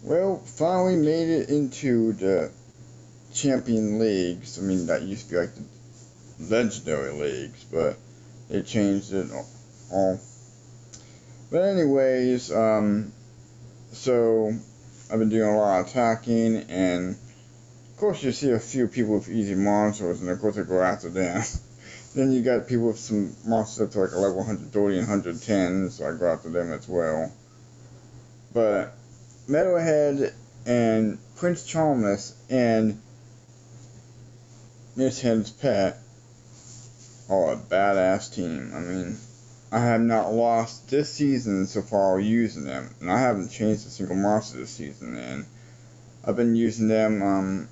Well, finally made it into the Champion Leagues. I mean, that used to be like the Legendary Leagues, but they changed it all. But anyways, so I've been doing a lot of attacking, and of course you see a few people with easy monsters, and of course I go after them. Then you got people with some monsters up to like a level 130 and 110, so I go after them as well. But Metalhead and Prince Charmless and Miss Head's Pet are a badass team. I mean, I have not lost this season so far using them, and I haven't changed a single monster this season, and I've been using them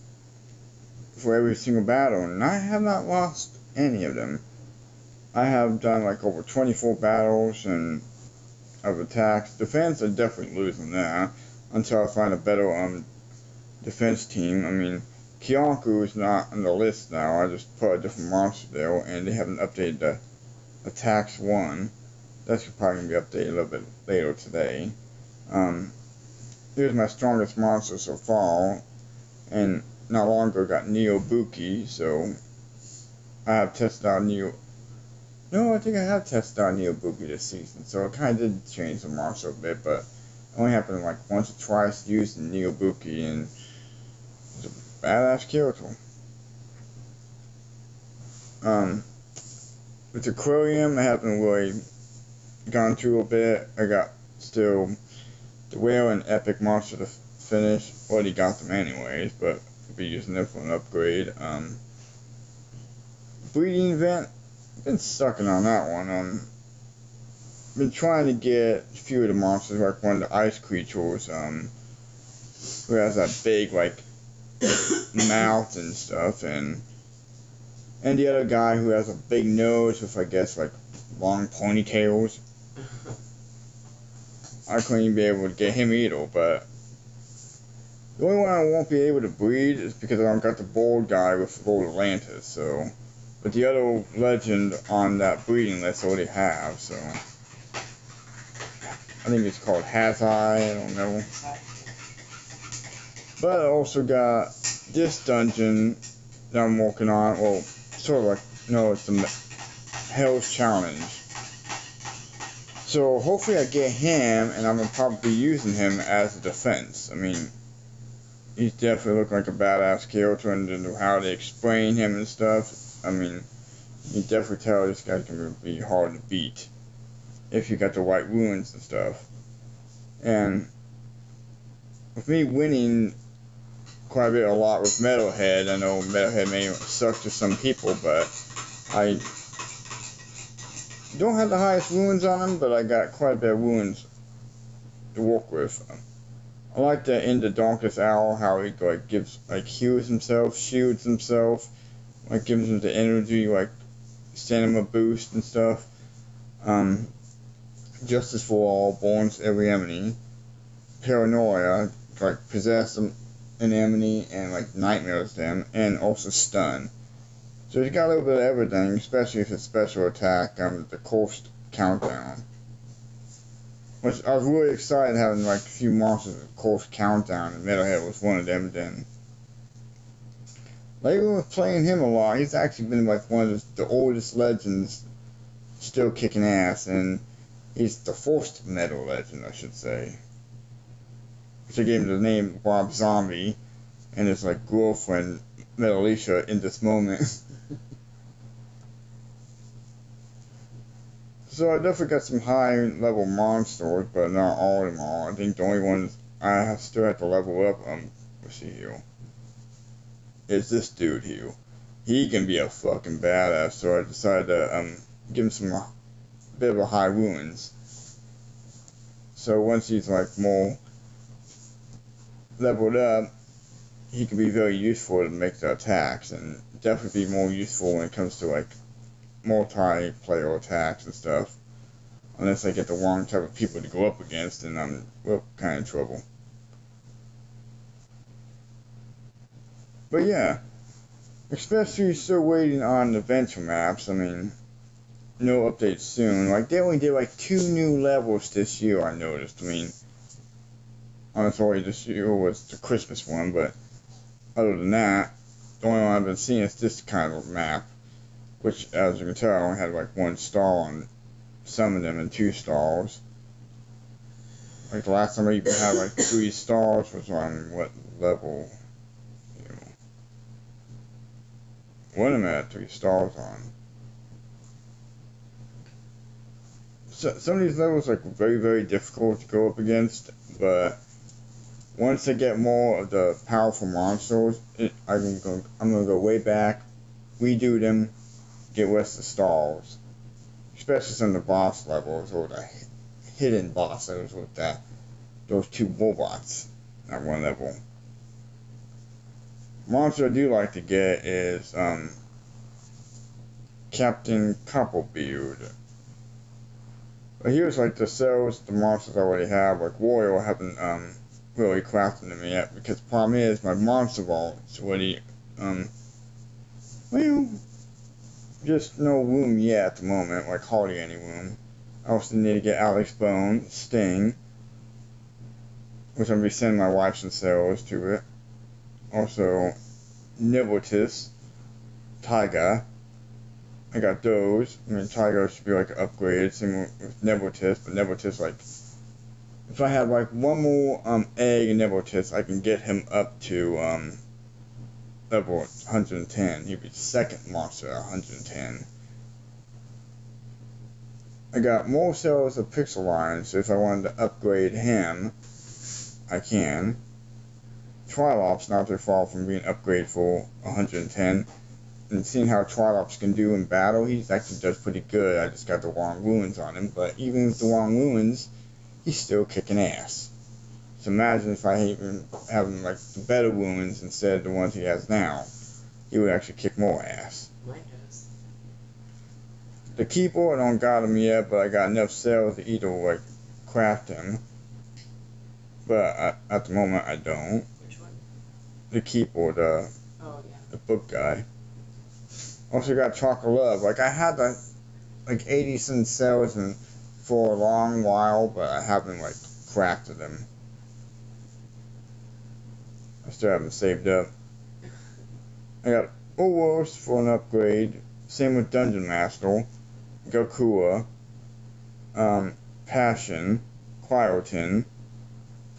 for every single battle, and I have not lost any of them. I have done like over 24 battles and of attacks. Defense, are definitely losing that until I find a better defense team. I mean, Kionku is not on the list now. I just put a different monster there, and they haven't updated the attacks one. That's probably gonna be updated a little bit later today. Here's my strongest monster so far, and not long ago got Neobuki, so I have tested out No, I think I have tested out Neobuki this season, so it kind of did change the monster a bit, but it only happened like once or twice using Neobuki, and it's a badass character. With Aquarium, I haven't really gone through a bit. I got still the Whale and Epic monster to finish. Already got them anyways, but I'll be using them for an upgrade. Breeding Event, been sucking on that one. Been trying to get a few of the monsters, like one of the ice creatures, who has that big, like, mouth and stuff, and the other guy who has a big nose with, I guess, like, long ponytails. I couldn't even be able to get him either, but the only one I won't be able to breed is because I don't got the bald guy with Gold Atlantis, so. But the other legend on that breeding list I already have, so. I think it's called Hazai, I don't know. But I also got this dungeon that I'm working on, well, sort of like, no, it's the Hell's Challenge. So hopefully I get him, and I'm going to probably be using him as a defense. I mean, he's definitely looking like a badass character, and how they explain him and stuff. I mean, you definitely tell this guy's going to be hard to beat if you got the right ruins and stuff. And with me winning quite a lot with Metalhead, I know Metalhead may suck to some people, but I don't have the highest ruins on him, but I got quite a bit of ruins to work with. I like the In the Darkest Hour, how he like gives, like, heals himself, shields himself, like gives him the energy, like stamina boost and stuff. Justice for All, Borns every enemy. Paranoia, like possess an enemy and like nightmares them, and also stun. So he's got a little bit of everything, especially if it's special attack, the Coast Countdown. Which I was really excited having like a few monsters with Coast Countdown, and Metalhead was one of them. Then lately with playing him a lot, he's actually been like one of the oldest legends still kicking ass, and he's the first metal legend, I should say. Which I gave him the name Rob Zombie, and his like girlfriend Metalisha in this moment. So I definitely got some high level monsters, but not all of them are. I think the only ones I still have to level up, let's see here, is this dude here. He can be a fucking badass, so I decided to give him some bit of a high ruins. So once he's like more leveled up, he can be very useful to make the attacks, and definitely be more useful when it comes to like multiplayer attacks and stuff. Unless I get the wrong type of people to go up against, and I'm kind of in trouble. But yeah, especially still waiting on the adventure maps. I mean, no updates soon. Like, they only did like 2 new levels this year, I noticed. I mean, Honestly, this year was the Christmas one, but other than that, the only one I've been seeing is this kind of map, which, as you can tell, I only had like 1 star on some of them and 2 stars. Like the last time I even had like 3 stars was on what level? You know, one of them had 3 stars on. So, some of these levels are like very, very difficult to go up against, but once I get more of the powerful monsters, I'm gonna go way back, redo them, get rid of the stars, especially some of the boss levels or the hidden bosses with those 2 robots at one level. Monster I do like to get is Captain Cobblebeard. But here's like the cells the monsters I already have, like Royal, I haven't really crafted them yet, because the problem is my monster vault is already well, just no room yet at the moment, like hardly any room. I also need to get Alex Bone, Sting, which I'm going to be sending my wife's and cells to it. Also, Nibletus, Tyga. I got those. I mean, Tyga should be like an upgrade, same with Nibletus, but Nibletus, like, if I have like one more egg in Nibletus, I can get him up to level 110. He'd be the second monster at 110. I got more cells of Pixeline, so if I wanted to upgrade him, I can. Trilops not too far from being upgraded for 110. And seeing how Trilops can do in battle, he actually does pretty good. I just got the wrong ruins on him, but even with the wrong ruins, he's still kicking ass. So imagine if I even have him like the better ruins instead of the ones he has now. He would actually kick more ass. Mine does. The keyboard, I don't got him yet, but I got enough cells to either like craft him. But at the moment I don't. Which one? The keyboard, oh yeah. the book guy. Also got Chocolate Love. Like I had like 80 some cells and for a long while, but I haven't like crafted them. I still haven't saved up. I got Ulros for an upgrade. Same with Dungeon Master, Gokua, Passion, Cryotin,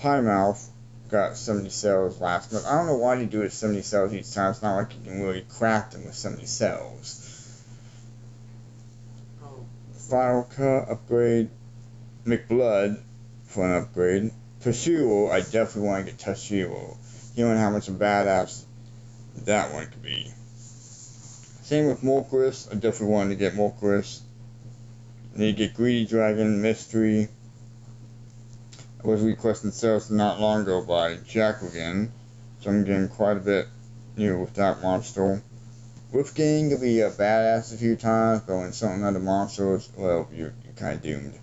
Piemouth. Got 70 cells last month. I don't know why they do it 70 cells each time. It's not like you can really craft them with 70 cells. Oh. Final Cut upgrade. McBlood for an upgrade. Toshiro, I definitely want to get Toshiro. You know how much of a badass that one could be. Same with Morcris. I definitely wanted to get Morcris. I need to get Greedy Dragon, Mystery. I was requesting sales not long ago by Jacqueline, so I'm getting quite a bit new with that monster. Wolfgang could be a badass a few times, but when something other monsters, well, you're kind of doomed.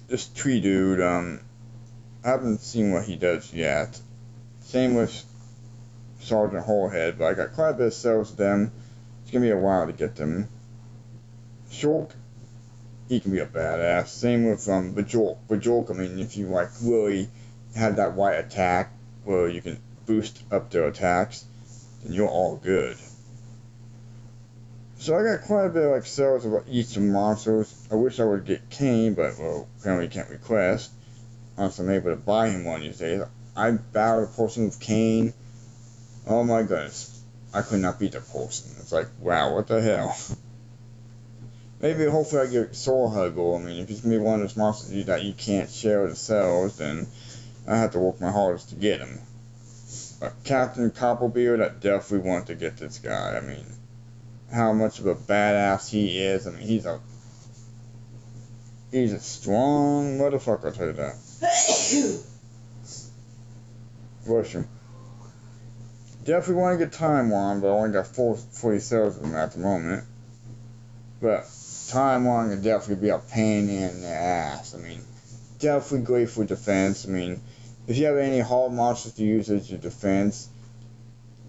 This tree dude, I haven't seen what he does yet. Same with Sergeant Wholehead, but I got quite a bit of sales with them. It's gonna be a while to get them. Shulk, he can be a badass. Same with Bajork. Bajork, I mean, if you like really have that right attack where you can boost up their attacks, then you're all good. So I got quite a bit of like sales of each of the monsters. I wish I would get Kane, but well, apparently can't request. Unless I'm able to buy him one these days. I battled a person with Kane. Oh my goodness. I could not beat the person. It's like, wow, what the hell? Maybe hopefully I get Soul Hugger. I mean, if he's gonna be one of those monsters that you can't share the cells, then I have to work my hardest to get him. Captain Cobblebeard, I definitely want to get this guy. I mean, how much of a badass he is. I mean, he's a strong motherfucker, I'll tell you that. Bless him. Definitely want to get Time Wand, but I only got 40 cells of them at the moment. But Time Wand can definitely be a pain in the ass. I mean, definitely great for defense. I mean, if you have any hard monsters to use as your defense,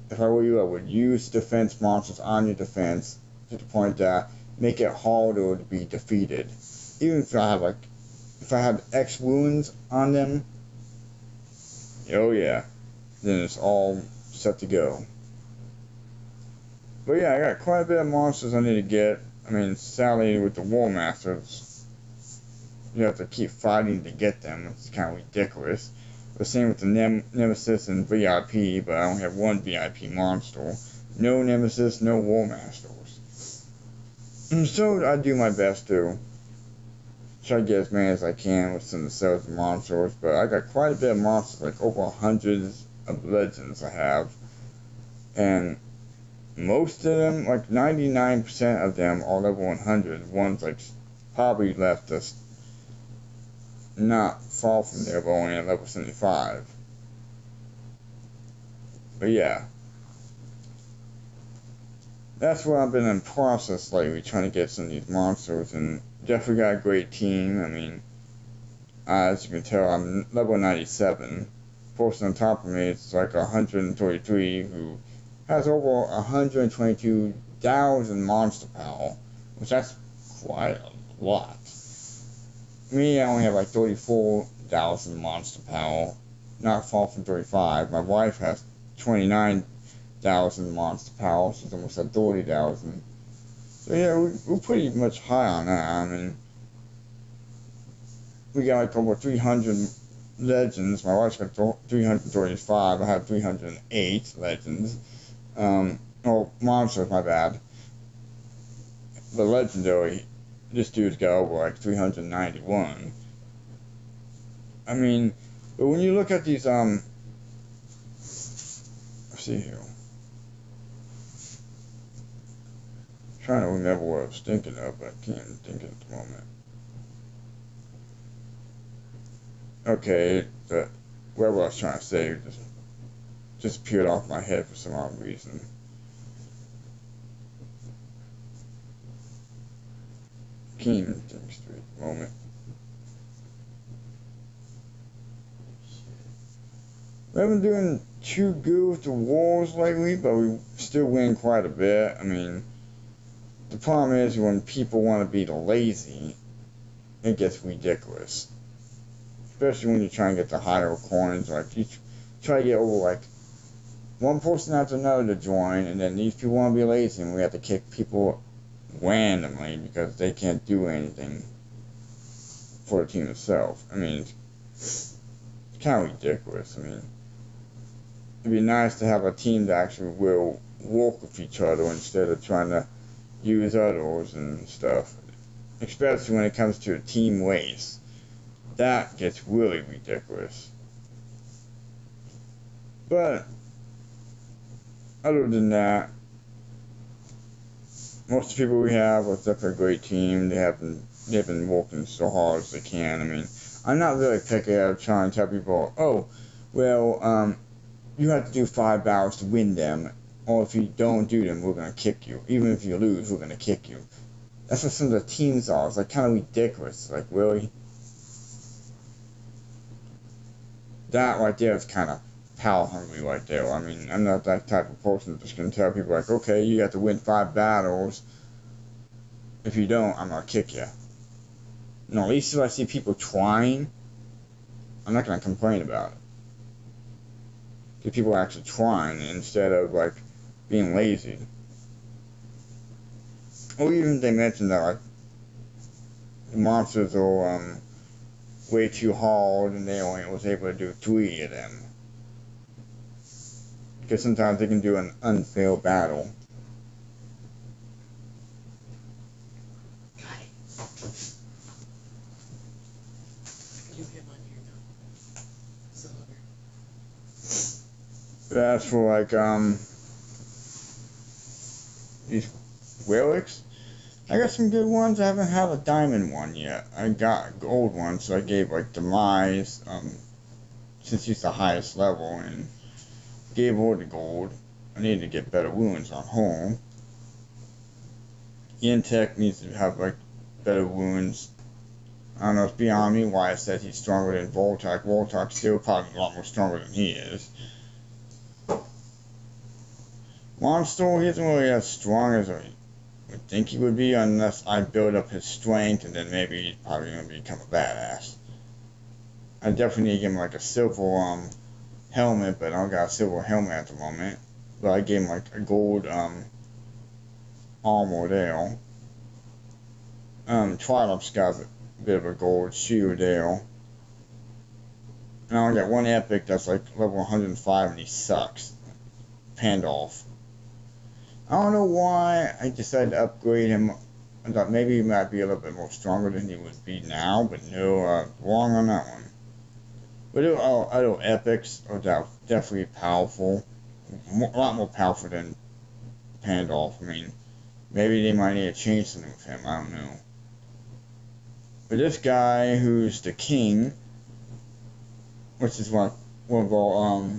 if I were you, I would use defense monsters on your defense to the point that make it harder to be defeated. even if I have X wounds on them, oh yeah, then it's all set to go. But yeah, I got quite a bit of monsters I need to get. I mean, sadly, with the War Masters, you have to keep fighting to get them. It's kind of ridiculous. The same with the Nemesis and VIP, but I only have one VIP monster. No Nemesis, no War Masters. And so I do my best to try to get as many as I can with some of the sales of monsters, but I got quite a bit of monsters, like over 100 of legends I have. And most of them, like 99% of them, are level 100. One's like probably left us not far from there, but only at level 75. But yeah, that's what I've been in process lately, trying to get some of these monsters, and definitely got a great team. I mean, as you can tell, I'm level 97. Person on top of me is like 133, who has over 122,000 monster power, which that's quite a lot. Me, I only have like 34,000 monster power, not far from 35. My wife has 29,000 monster power. She's almost at 30,000. So yeah, we're pretty much high on that. I mean, we got like over 300 legends. My wife's got 335. I have 308 legends. Oh, monsters, my bad. The legendary, this dude's got over like 391. I mean, but when you look at these, let's see here. I'm trying to remember what I was thinking of, but I can't think at the moment. Okay, what I was trying to say just appeared off my head for some odd reason. Can't even think straight at the moment. We haven't been doing too good with the wars lately, but we still win quite a bit. I mean, the problem is when people want to be lazy, it gets ridiculous. Especially when you're trying to get the higher coins. Like, you try to get over, like, one person after another to join, and then these people want to be lazy, and we have to kick people randomly because they can't do anything for the team itself. I mean, it's kind of ridiculous. I mean, it'd be nice to have a team that actually will work with each other instead of trying to use others and stuff. Especially when it comes to a team race. That gets really ridiculous. But other than that, most of the people we have are definitely a great team. They've been working so hard as they can. I mean, I'm not really picky at trying to tell people, oh, well, you have to do 5 battles to win them, or if you don't do them, we're gonna kick you. Even if you lose, we're gonna kick you. That's what some of the teams are. It's like kind of ridiculous. Like, really? That right there is kind of power hungry right there. I mean, I'm not that type of person that's just gonna tell people like, okay, you have to win 5 battles. If you don't, I'm gonna kick you. No, at least if I see people trying, I'm not gonna complain about it. Because people are actually trying instead of like being lazy. Or even they mentioned that like the monsters are way too hard and they only was able to do 3 of them. Because sometimes they can do an unfair battle. Got it. You hit on here now. Silver. As for like these relics, I got some good ones. I haven't had a diamond one yet. I got a gold one, so I gave like Demise, since he's the highest level, and gave her the gold. I need to get better wounds on her. Intech needs to have like better wounds. I don't know, it's beyond me why I said he's stronger than Voltok. Voltok's still probably a lot more stronger than he is. Monster, he isn't really as strong as would think he would be, unless I build up his strength, and then maybe he's probably gonna become a badass. I definitely need to give him like a silver helmet, but I don't got a silver helmet at the moment. But I gave him like a gold armor there. Triump's got a bit of a gold shield there. And I only got one epic that's like level 105 and he sucks. Pandolf. I don't know why I decided to upgrade him. I thought maybe he might be a little bit more stronger than he would be now, but no, wrong on that one. But other epics are definitely powerful. A lot more powerful than Pandolf. I mean, maybe they might need to change something with him, I don't know. But this guy who's the king, which is one of our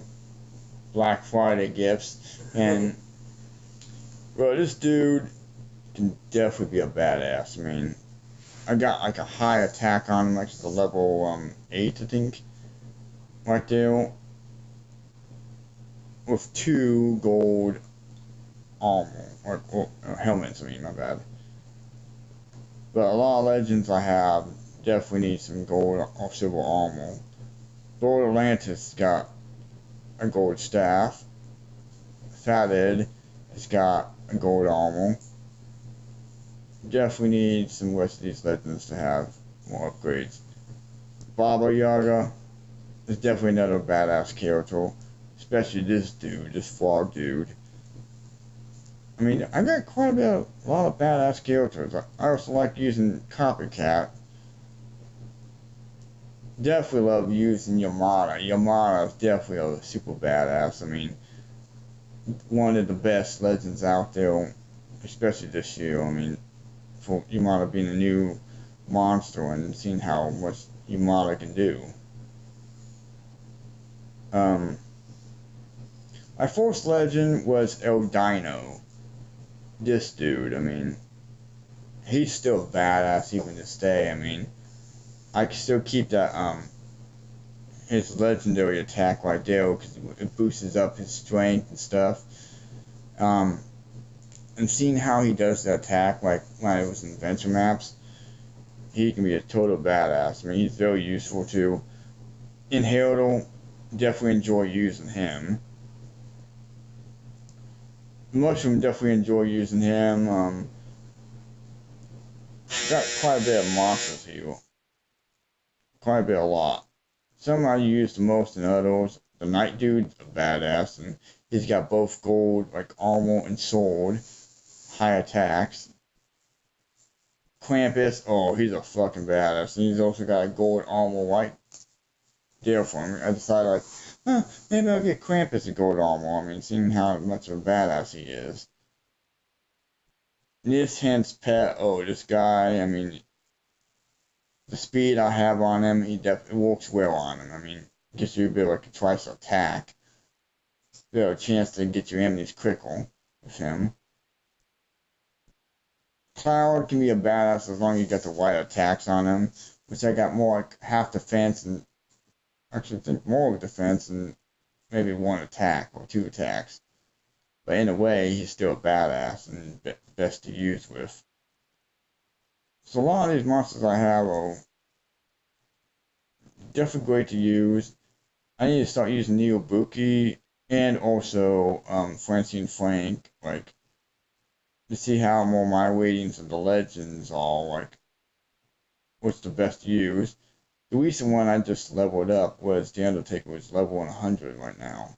Black Friday gifts, and well, this dude can definitely be a badass. I mean, I got like a high attack on him, like the level 8, I think, right there, with 2 gold armor or helmets. I mean, my bad. But a lot of legends I have definitely need some gold or silver armor. Lord Atlantis got a gold staff. Fathead has got a gold armor. Definitely need some rest of these legends to have more upgrades. Baba Yaga is definitely another badass character. Especially this dude, this frog dude. I mean, I got quite a lot of badass characters. I also like using Copycat. Definitely love using Yamada. Yamada is definitely a super badass. I mean, one of the best legends out there, especially this year. I mean, for Yamada being a new monster and seeing how much Yamada can do. My first legend was El Dino. This dude, I mean, he's still badass even to this day. I mean, I can still keep that, his legendary attack right there because it boosts up his strength and stuff. And seeing how he does the attack, like when it was in adventure maps, he can be a total badass. I mean, he's very useful too. In Heraldal, definitely enjoy using him. Mushroom, definitely enjoy using him. Got quite a bit of monsters here. Quite a bit, a lot. Some I use the most than others. The Night Dude's a badass, and he's got both gold, like armor and sword, high attacks. Krampus, oh, he's a fucking badass, and he's also got a gold armor right there for me. I decided, like, maybe I'll get Krampus a gold armor. I mean, seeing how much of a badass he is. This Hint's pet, oh, this guy, I mean, the speed I have on him, he definitely works well on him. I mean, gives you a bit like a twice attack. You have a chance to get your enemies quicker with him. Cloud can be a badass as long as you got the right attacks on him, which I got more like half defense and actually think more of defense and maybe 1 attack or 2 attacks. But in a way, he's still a badass and best to use with. So a lot of these monsters I have are definitely great to use. I need to start using Neobuki and also Francine Frank, like, to see how more my ratings of the legends are, like, what's the best to use. The recent one I just leveled up was the Undertaker, was level 100 right now.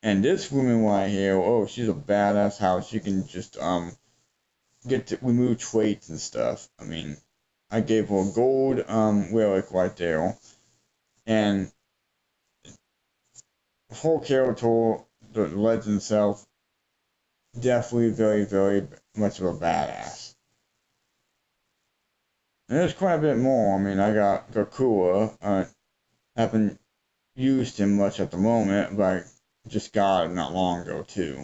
And this woman right here, oh, she's a badass, how she can just get to remove traits and stuff. I mean, I gave her a gold relic right there, and the whole character, the legend itself, definitely very, very much of a badass. And there's quite a bit more. I mean, I got Gakua. I haven't used him much at the moment, but I just got him not long ago too.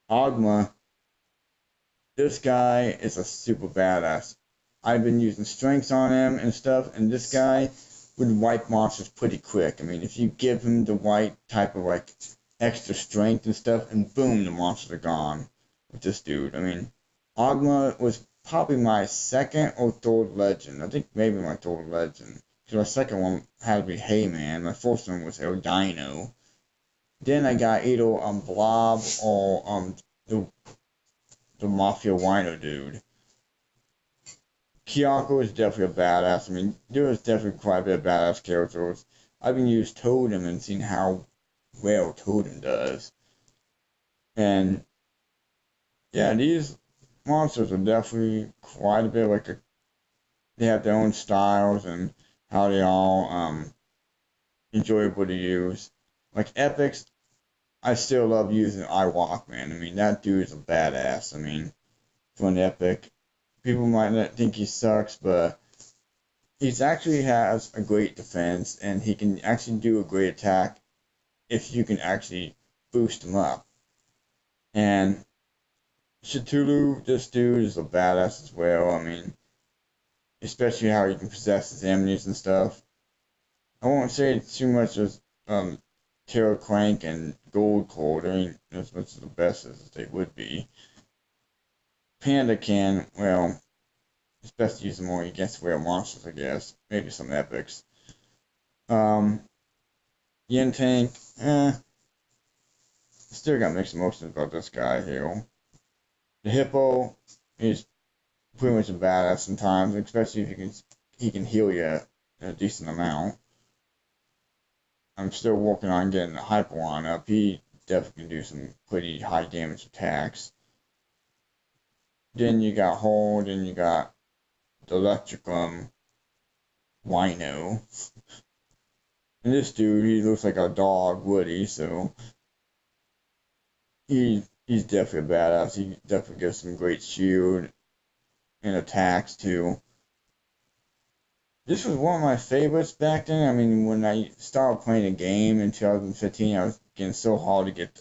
Ogma, this guy is a super badass. I've been using strengths on him and stuff, and this guy would wipe monsters pretty quick. I mean, if you give him the right type of, like, extra strength and stuff, and boom, the monsters are gone with this dude. I mean, Ogma was probably my second or third legend. I think maybe my third legend. Because my second one had to be Heyman. My first one was El Dino. Then I got either Blob or the Mafia Wino dude. Kyoko is definitely a badass. I mean, there is definitely quite a bit of badass characters. I've been used Totem and seen how well Totem does. And yeah, these monsters are definitely quite a bit like they have their own styles and how they all enjoyable to use. Like Epics, I still love using Iwalk, man. I mean, that dude is a badass. I mean, for an Epic, people might not think he sucks, but he's actually has a great defense, and he can actually do a great attack if you can actually boost him up. And Cthulhu, this dude is a badass as well. I mean, especially how he can possess his enemies and stuff. I won't say too much as Terror Crank and Gold Cold. I mean, as much of the best as they would be. Panda can, well, it's best to use them more against rare monsters, I guess. Maybe some epics. Yin Tank, still got mixed emotions about this guy here. The Hippo, he's pretty much a badass sometimes, especially if he can heal you a decent amount. I'm still working on getting the Hyperon up. He definitely can do some pretty high damage attacks. Then you got Hole, then you got the Electricum Wino. And this dude, he looks like a dog, Woody, so he's definitely a badass. He definitely gets some great shield and attacks too. This was one of my favorites back then. I mean, when I started playing a game in 2015, I was getting so hard to get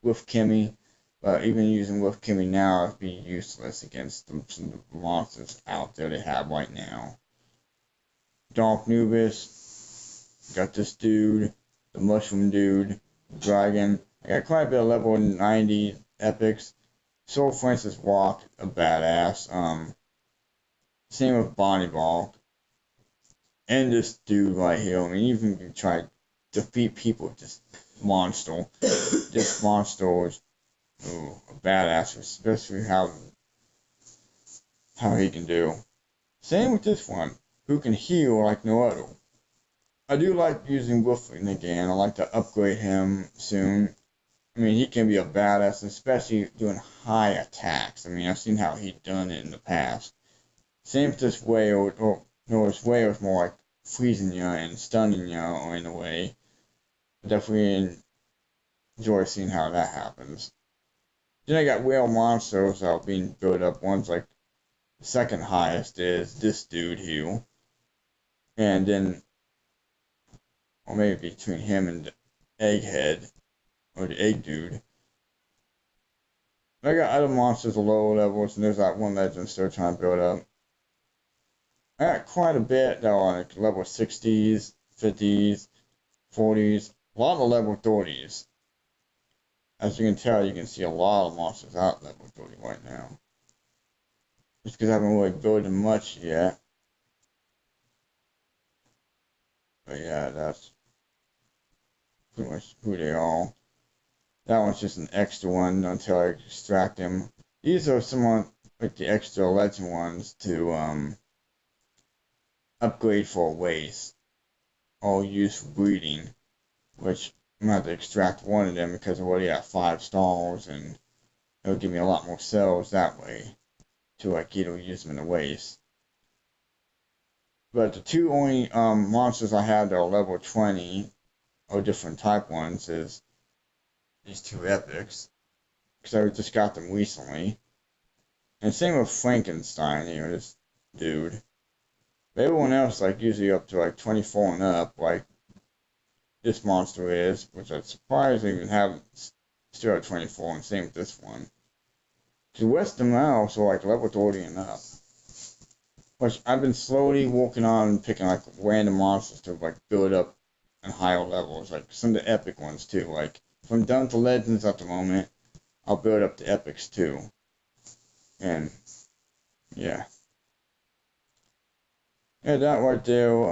with Kimmy. But even using with Kimmy now, it'd be useless against some of the monsters out there they have right now. Dark Nubis, got this dude, the Mushroom dude, Dragon. I got quite a bit of level 90 epics. Soul Francis Walk, a badass. Same with Bonnie Ball. And this dude right here. I mean, even can try to defeat people with this monster. This monster is a badass, especially how he can do. Same with this one, who can heal like no other. I do like using Wolfing again. I like to upgrade him soon. I mean, he can be a badass, especially doing high attacks. I mean, I've seen how he's done it in the past. Same with this whale, or no, this whale is more like freezing you and stunning you, or in a way. I definitely enjoy seeing how that happens. Then I got whale monsters that are being built up. One's like the second highest is this dude here. And then, or maybe between him and the Egghead, or the Egg Dude. I got other monsters at lower levels, and there's that one legend still trying to build up. I got quite a bit that are like level 60s, 50s, 40s, a lot of level 30s. As you can tell, you can see a lot of monsters out level 30 right now. Just because I haven't really built them much yet. But yeah, that's pretty much who they are. That one's just an extra one until I extract them. These are some like the extra legend ones to upgrade for a waste or use for breeding, which I'm gonna have to extract one of them because I already have 5 stars, and it'll give me a lot more cells that way to like either use them in a waste. But the two only monsters I have that are level 20 or different type ones is these 2 epics, because I just got them recently. And same with Frankenstein, you know, this dude. But everyone else like usually up to like 24 and up, like this monster is, which I'm surprised they even have still at 24, and same with this one. The rest of them are also like level 30 and up. Which I've been slowly working on picking like random monsters to like build up in higher levels, like some of the epic ones too, like if I'm done with the legends at the moment, I'll build up the epics too. And yeah. Yeah, that right there,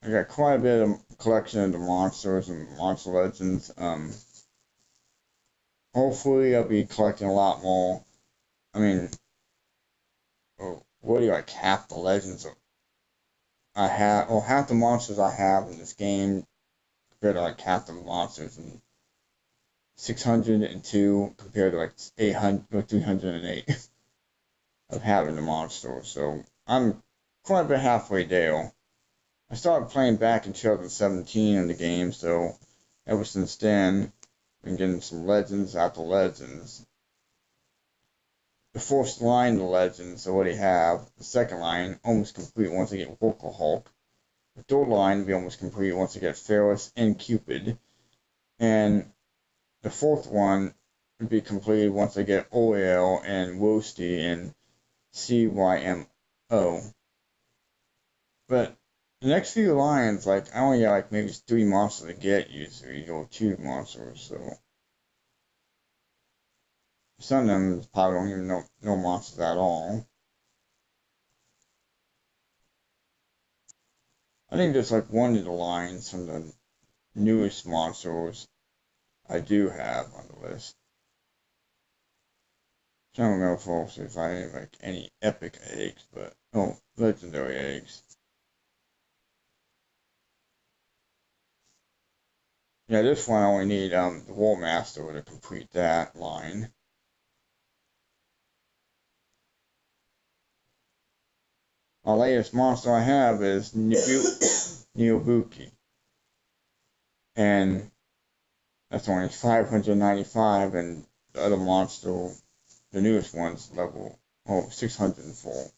I got quite a bit of collection of the monsters and monster legends. Hopefully I'll be collecting a lot more. I mean, what do you like half the legends I have, or half the monsters I have in this game compared to like half the monsters in 602 compared to like 800 or 308 of having the monsters. So I'm quite a bit halfway there. I started playing back in 2017 in the game, so ever since then, I've been getting some legends after legends. The first line of the legends I already have. The second line, almost complete once I get Vocal Hulk. The third line will be almost complete once I get Ferris and Cupid. And the fourth one will be completed once I get OL and Roasty and CYMO. But the next few lines, like, I only got like maybe 3 monsters to get usually, or 2 monsters, so. Some of them probably don't even know no monsters at all. I think there's like one of the lines from the newest monsters I do have on the list. I don't know if I have like any epic eggs, but legendary eggs. Yeah, this one I only need the War Master to complete that line. My latest monster I have is Neobuki. And that's only 595, and the other monster, the newest one's level 604.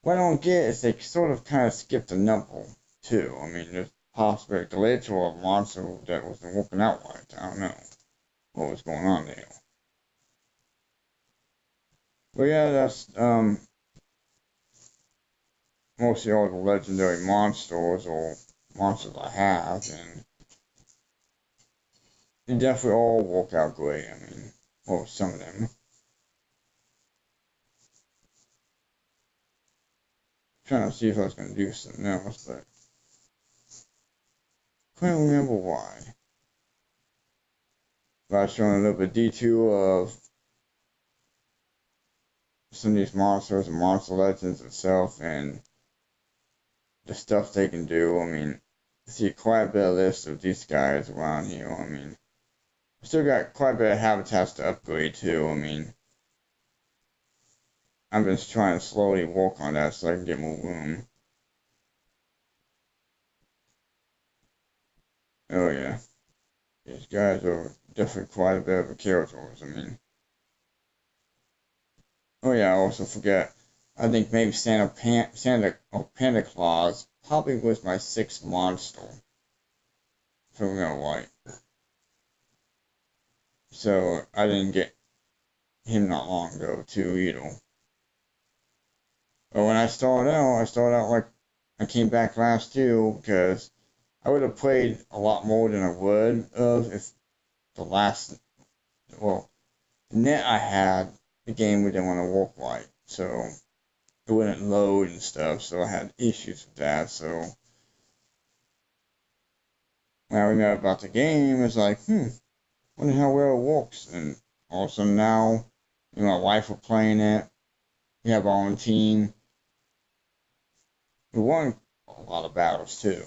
What I don't get is they sort of kind of skipped a number too. I mean, there's possibly a glitch or a monster that wasn't working out right. I don't know what was going on there. But yeah, that's mostly all the legendary monsters or monsters I have, and they definitely all work out great. I mean, well, some of them. Trying to see if I was gonna do something else, but couldn't remember why. But I was showing a little bit of detail of some of these monsters and monster legends itself and the stuff they can do. I mean, I see quite a bit of list of these guys around here. I mean, I still got quite a bit of habitats to upgrade too. I mean, I've been trying to slowly work on that so I can get more room. Oh yeah, these guys are definitely quite a bit of a characters. I mean, oh yeah, I also forget. I think maybe Santa or Panda Claus probably was my 6th monster. If I remember right. So I didn't get him not long ago too either. But when I started out like I came back last year because I would have played a lot more than I would have if the last, well, the net I had, the game didn't want to work right. So it wouldn't load and stuff. So I had issues with that. So when I remember about the game, it's like, wonder how well it works. And also now, my wife was playing it. We have our own team. We won a lot of battles too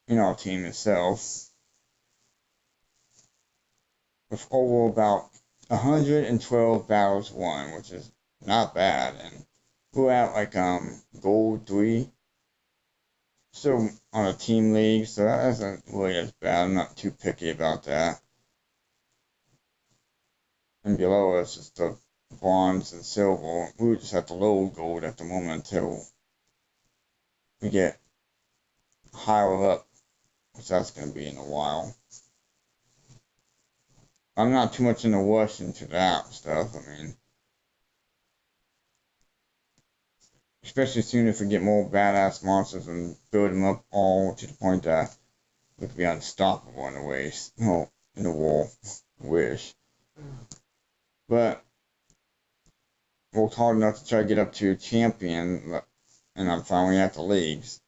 in our team itself, with over about 112 battles won, which is not bad. And we're at like gold 3, still on a team league, so that isn't really as bad. I'm not too picky about that. And below us is the bronze and silver. We just have the low gold at the moment until we get higher up, which that's going to be in a while. I'm not too much in a rush into that stuff. I mean, especially soon if we get more badass monsters and build them up all to the point that We could be unstoppable in a way. Well, in a war. Wish. But I worked hard enough to try to get up to champion, and I'm finally at the leagues.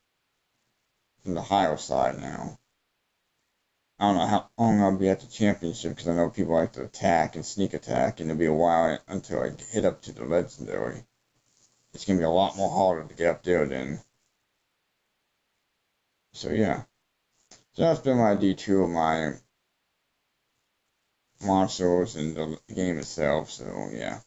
From the higher side now. I don't know how long I'll be at the championship because I know people like to attack and sneak attack, and it'll be a while until I hit up to the legendary. It's gonna be a lot more harder to get up there then. So yeah. So that's been my D2 of my monsters and the game itself. So yeah.